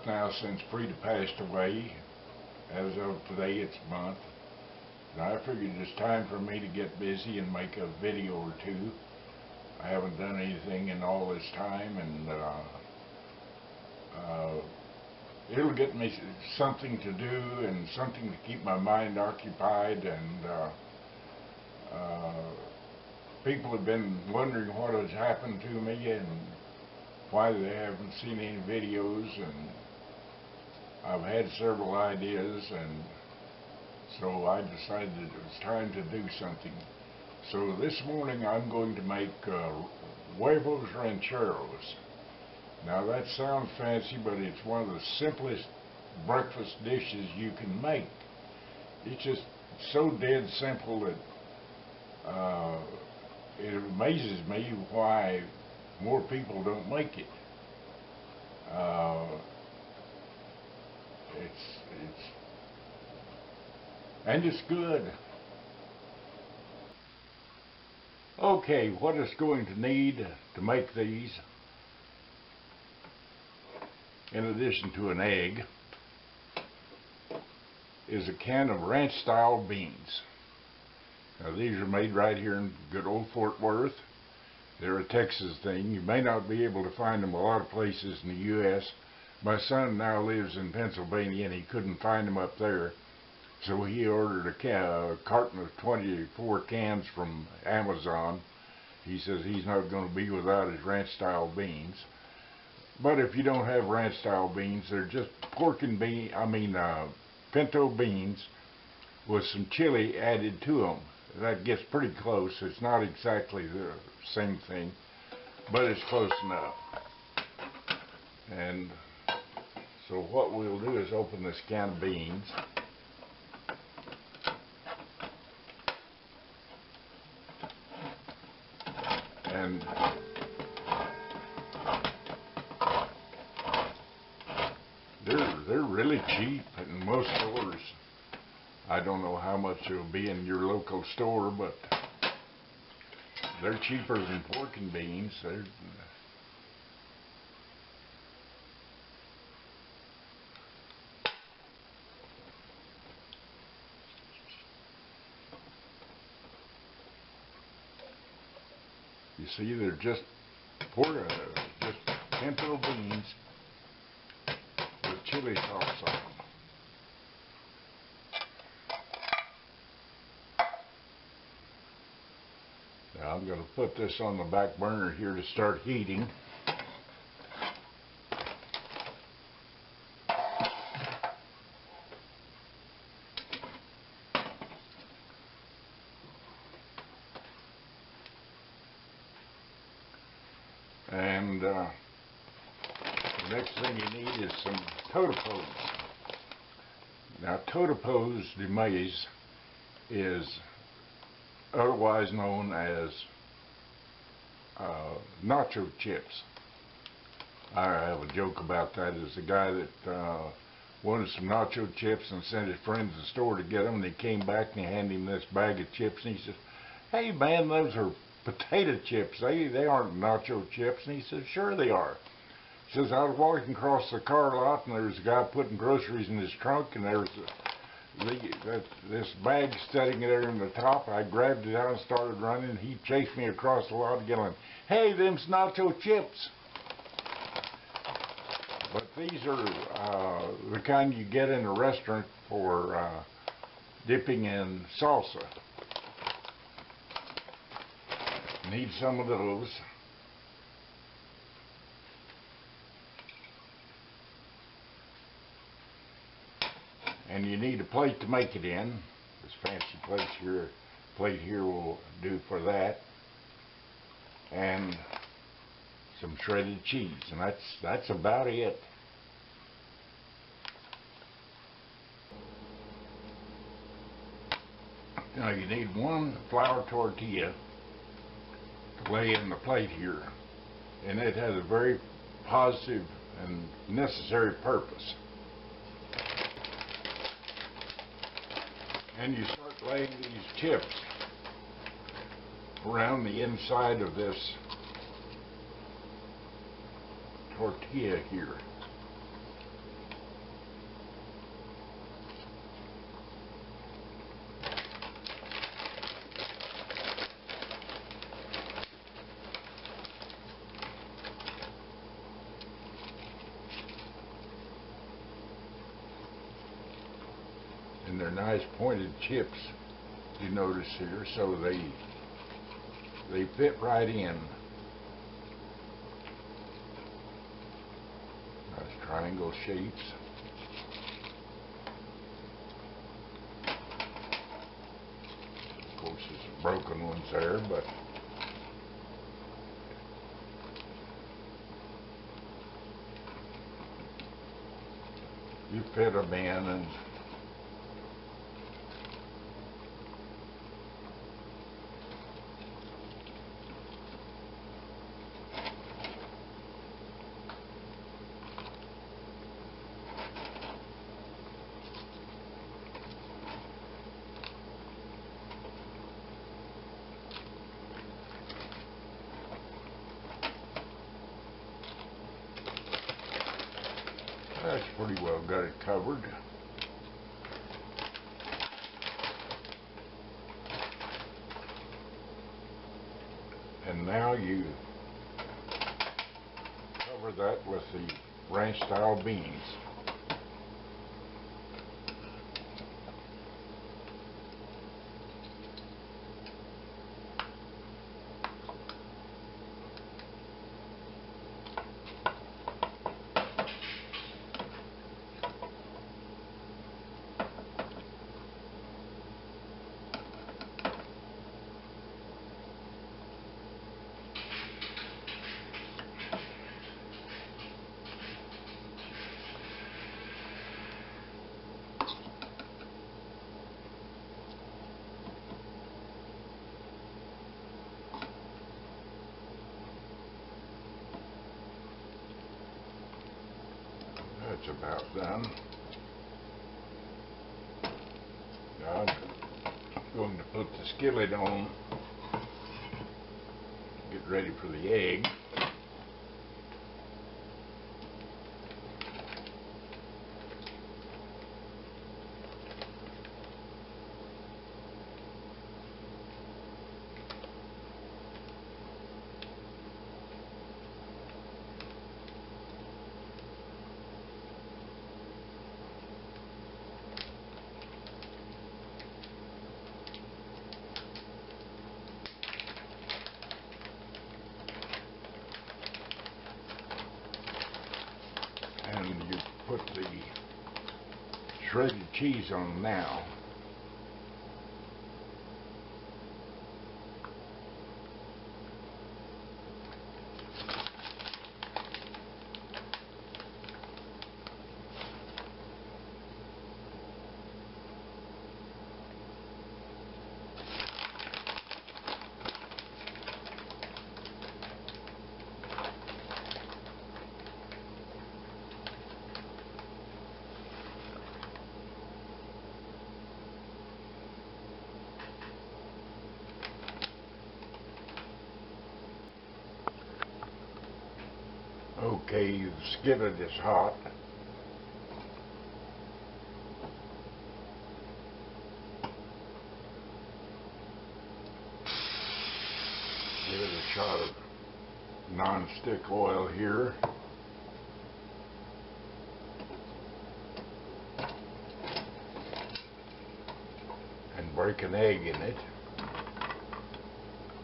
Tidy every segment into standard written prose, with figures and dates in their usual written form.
month now since Frida passed away. As of today, it's a month. And I figured it's time for me to get busy and make a video or two. I haven't done anything in all this time, and it'll get me something to do and something to keep my mind occupied. And people have been wondering what has happened to me and why they haven't seen any videos, and I've had several ideas, and so I decided it was time to do something. So this morning I'm going to make Huevos Rancheros. Now that sounds fancy, but it's one of the simplest breakfast dishes you can make. It's just so dead simple that it amazes me why more people don't make it. It's good. Okay, what it's going to need to make these, in addition to an egg, is a can of ranch style beans. Now these are made right here in good old Fort Worth. They're a Texas thing. You may not be able to find them a lot of places in the U.S. My son now lives in Pennsylvania and he couldn't find them up there. So he ordered a carton of 24 cans from Amazon. He says he's not going to be without his ranch style beans. But if you don't have ranch style beans, they're just pinto beans with some chili added to them. That gets pretty close. It's not exactly the same thing, but it's close enough. And so what we'll do is open this can of beans. And they're really cheap in most stores. I don't know how much it'll be in your local store, but they're cheaper than pork and beans. You see, they're just pinto beans with chili sauce on them. Now I'm going to put this on the back burner here to start heating. And the next thing you need is some totipos. Now totipos de maize is otherwise known as nacho chips. I have a joke about that. There's a guy that wanted some nacho chips and sent his friends to the store to get them, and he came back and he handed him this bag of chips, and he says, "Hey man, those are potato chips. They aren't nacho chips." And he says, "Sure they are." He says, "I was walking across the car lot and there was a guy putting groceries in his trunk, and there was this bag sitting there in the top. I grabbed it out and started running, and he chased me across the lot yelling, 'Hey, them's nacho chips.'" But these are the kind you get in a restaurant for dipping in salsa. Need some of those. And you need a plate to make it in. This fancy plate here will do for that. And some shredded cheese, and that's about it. Now you need one flour tortilla to lay in the plate here, and it has a very positive and necessary purpose. And you start laying these chips around the inside of this tortilla here. nice pointed chips, you notice here, so they fit right in. Nice triangle shapes. Of course, there's some broken ones there, but you fit them in, and that's pretty well got it covered. And now you cover that with the ranch style beans. That's about done. Now I'm going to put the skillet on, get ready for the egg. And you put the shredded cheese on now. Okay, the skillet is hot. Give it a shot of non-stick oil here. And break an egg in it.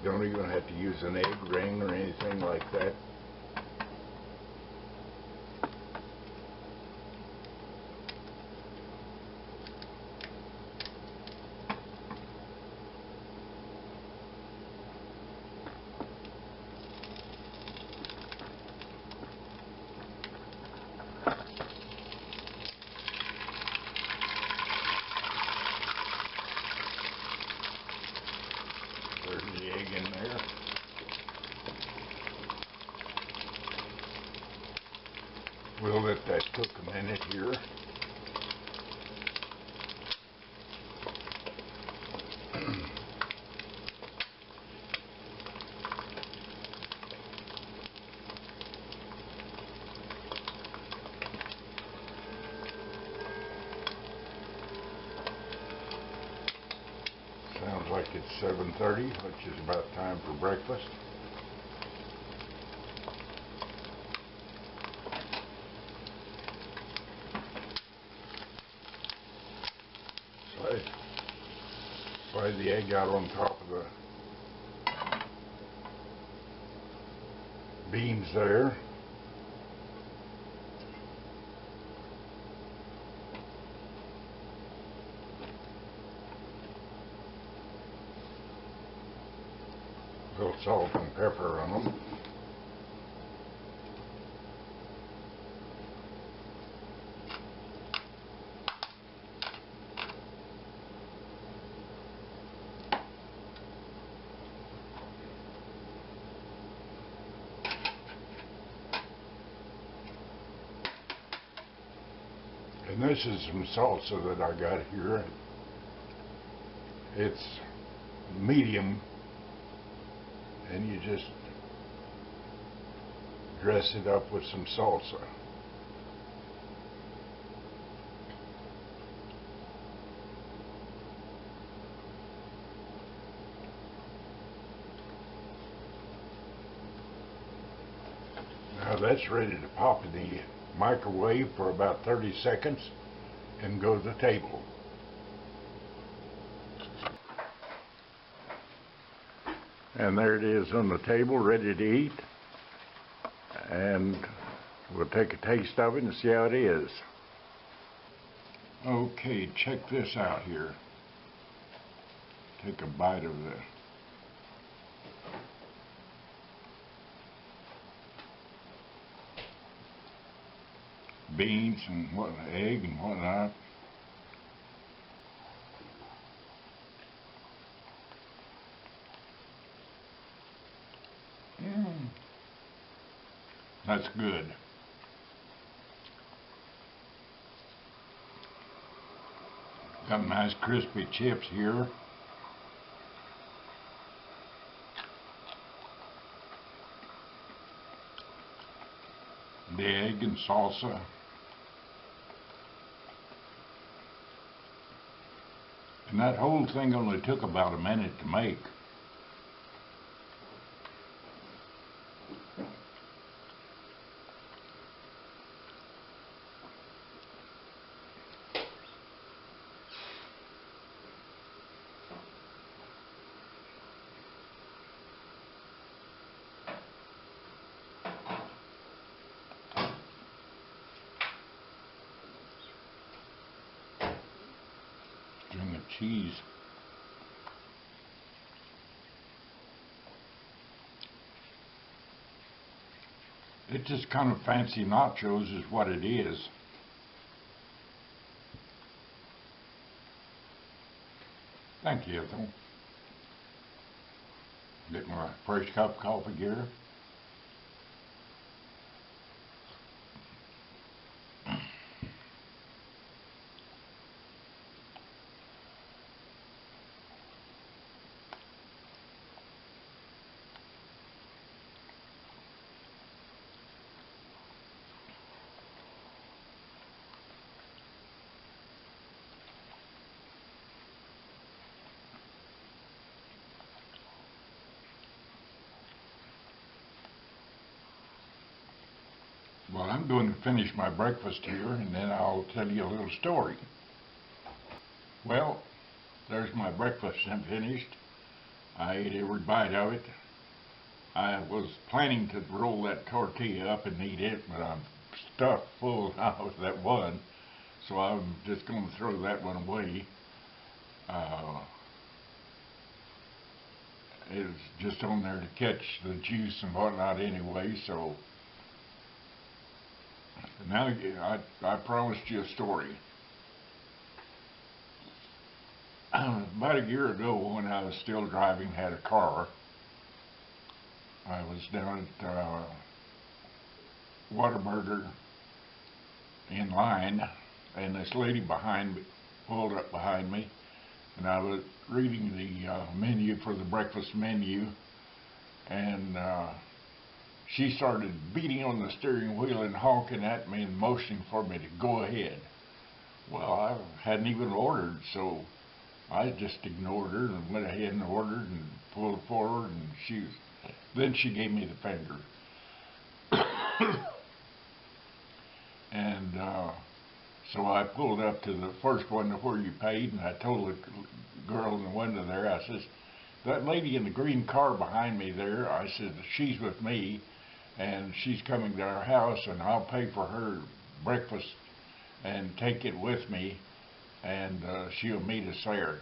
Don't even have to use an egg ring or anything like that. There's the egg in there. We'll let that cook a minute here. Sounds like it's 7:30, which is about time for breakfast. Slice lay the egg out on top of the beans there. A little salt and pepper on them. And this is some salsa that I got here. It's medium, and you just dress it up with some salsa. Now that's ready to pop in the microwave for about 30 seconds and go to the table. And there it is on the table, ready to eat. And we'll take a taste of it and see how it is. Okay, check this out here. Take a bite of the beans and egg and whatnot. That's good. Got nice crispy chips here. The egg and salsa. And that whole thing only took about a minute to make. And the cheese. It's just kind of fancy nachos is what it is. Thank you, Ethel. Get my fresh cup of coffee here. Well, I'm going to finish my breakfast here, and then I'll tell you a little story. Well, there's my breakfast finished. I ate every bite of it. I was planning to roll that tortilla up and eat it, but I'm stuffed full now with that one, so I'm just going to throw that one away. It's just on there to catch the juice and whatnot anyway, so now I promised you a story. About a year ago, when I was still driving, had a car. I was down at Whataburger in line, and this lady behind me pulled up behind me, and I was reading the menu for the breakfast menu, and she started beating on the steering wheel and honking at me and motioning for me to go ahead. Well, I hadn't even ordered, so I just ignored her and went ahead and ordered and pulled forward, and then she gave me the finger. And So I pulled up to the first one where you paid, and I told the girl in the window there, I says, that lady in the green car behind me there, I said, she's with me, and she's coming to our house, and I'll pay for her breakfast and take it with me, and she'll meet us there.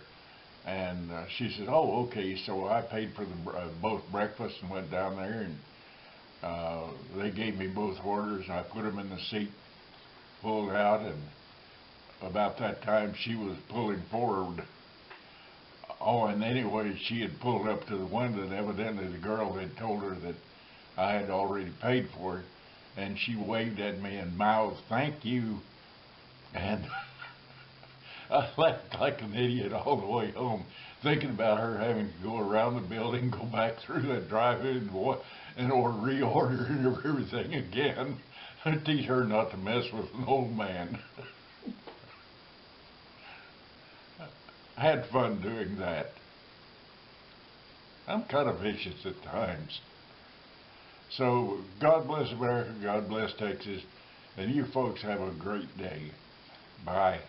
And she said, oh, okay. So I paid for the both breakfast and went down there, and they gave me both orders, and I put them in the seat, pulled out, and about that time she was pulling forward. Oh, and anyway, she had pulled up to the window, and evidently the girl had told her that I had already paid for it, and she waved at me and mouthed, thank you, and I laughed like an idiot all the way home, thinking about her having to go around the building, go back through that drive-in, and reorder and everything again, and teach her not to mess with an old man. I had fun doing that. I'm kind of vicious at times. So, God bless America, God bless Texas, and you folks have a great day. Bye.